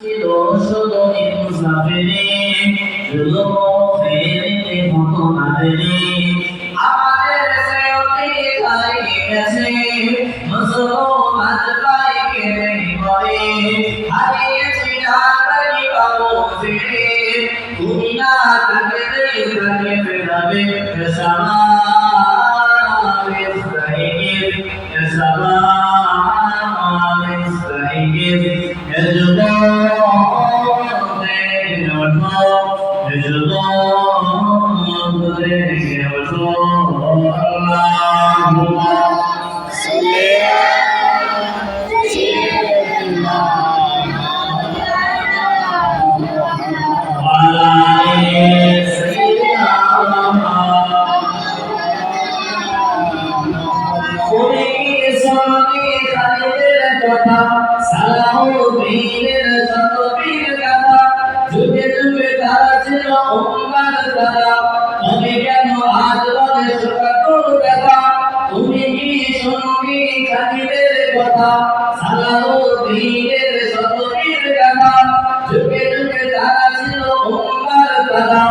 ছিল শুধু মুসাফিরি শুধু ফেরিতে মতো নাদেরি আমাদের সে অতি হারিয়ে গেছে মুসলমান ভাই কেড়ে মরে হারিয়েছি তাড়াতাড়ি পাবো ফিরে তুমি না থাকলে তাকে ফেরাবে সালাম ইসরাইল সালাম ইসরাইল সালাউদ্দিনের সতবীর গাথা যুগে যুগে তারা ছিল উম্মার দাদা তুমি কেন আজ বলে শোকাতুর ব্যথা তুমি কি শুনবি খালিদের কথা সালাউদ্দিনের সতবীর গাথা যুগে যুগে তারা ছিল উম্মার দাদা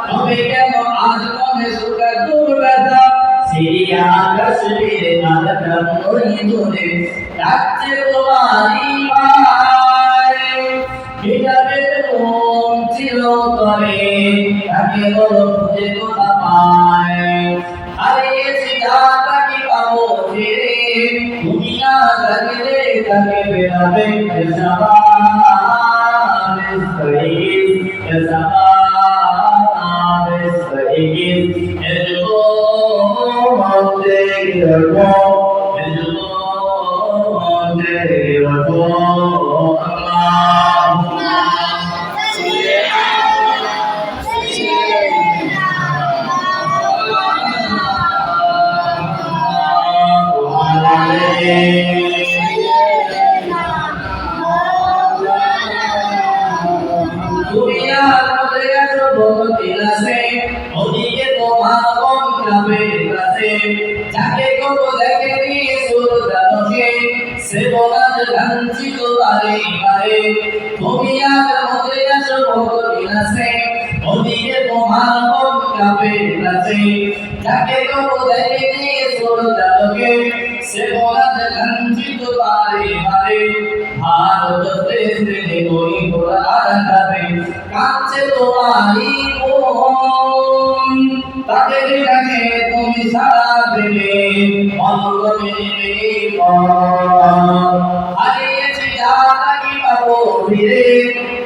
তুমি কেন আজ বলে শোকাতুর ব্যথা সিরিয়া কাশ্মীর নালকাম ওই দূরে ডাকছে তোমারি ভাই হিজাবের মন ছিল তরে তাকে বলো খুঁজে কোথা পায় হারিয়েছি তাকে পাবো ফিরে তুমি না থাকলে তাকে বেরাবে সালাম ইসরাইল সালাম ইসরাইল যাকে কবো দেখে নিয়ে সুরদানকে সে বলার লাঞ্ছিত বারে বারে তুমি আর মধ্যে আছো ভগবিনাশে ওদিকে তোমার মন কাঁপে কাছে যাকে কবো দেখে নিয়ে সুরদানকে সে বলার লাঞ্ছিত বারে বারে ভারত দেশে ওই গোড়ার কাছে কাঁদছে তোমারই মন তাদের কাছে তুমি সারা দেবে অন্তরে হারিয়েছি তাকে পাবো ফিরে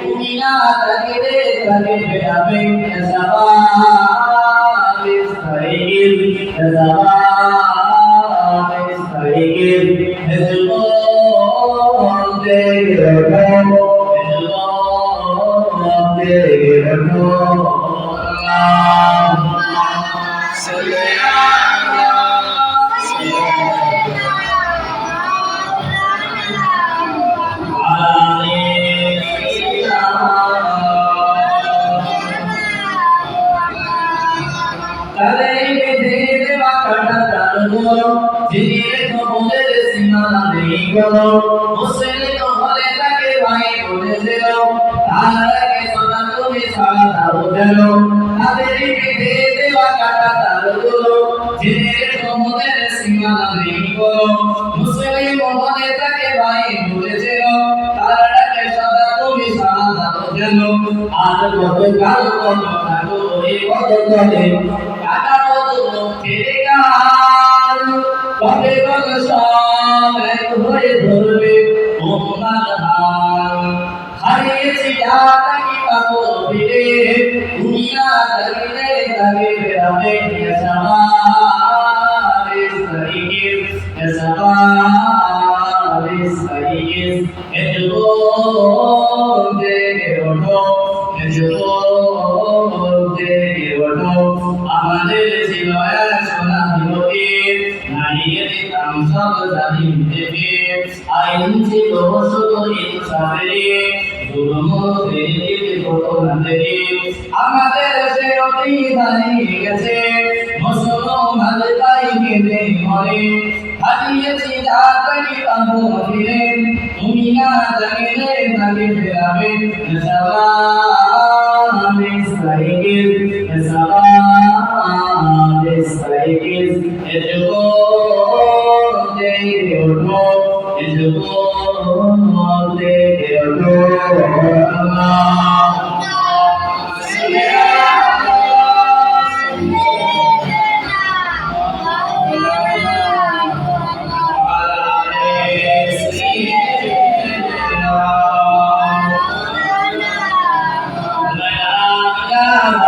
তুমি না থাকলে তাকে ফেরাবে সালাম ইসরাইল সালাম ইসরাইল মুসলিম হলে তাকে ভাই বলেছিল তার আগে সদা তুমি ছাড়া দাও গেল তাদের পিঠে দেওয়া কাটা তারগুলো জিনের সমুদ্রের সীমানা নেই বলো মুসলিম হলে তাকে ভাই বলেছিল তার আগে সদা তুমি ছাড়া দাও গেল আর কত কাল কত থাকো এই কত চলে কাটা কত ছেড়ে গাল কবে কত সব এক হয়ে ধরবে তোমার হাল হারিয়েছি তাকে পাবো ফিরে তুমি না থাকলে তাকে ফেরাবে সালাম ইসরাইল সালাম ইসরাইল এজো জেগে ওঠো আমাদের ছিল সোনা দিবকে নারিয়ে দিতাম সব জালিম থেকে আইন ছিল শুধু ইনসাফেরই জুলুম থেকে কত নাদেরি আমাদের সে অতি হারিয়ে গেছে মুসলমান ভাই কেঁদে মরে হারিয়েছি তাকে পাবো ফিরে তুমি না জানিলে তাকে ফেরাবে ইনশাআল্লাহ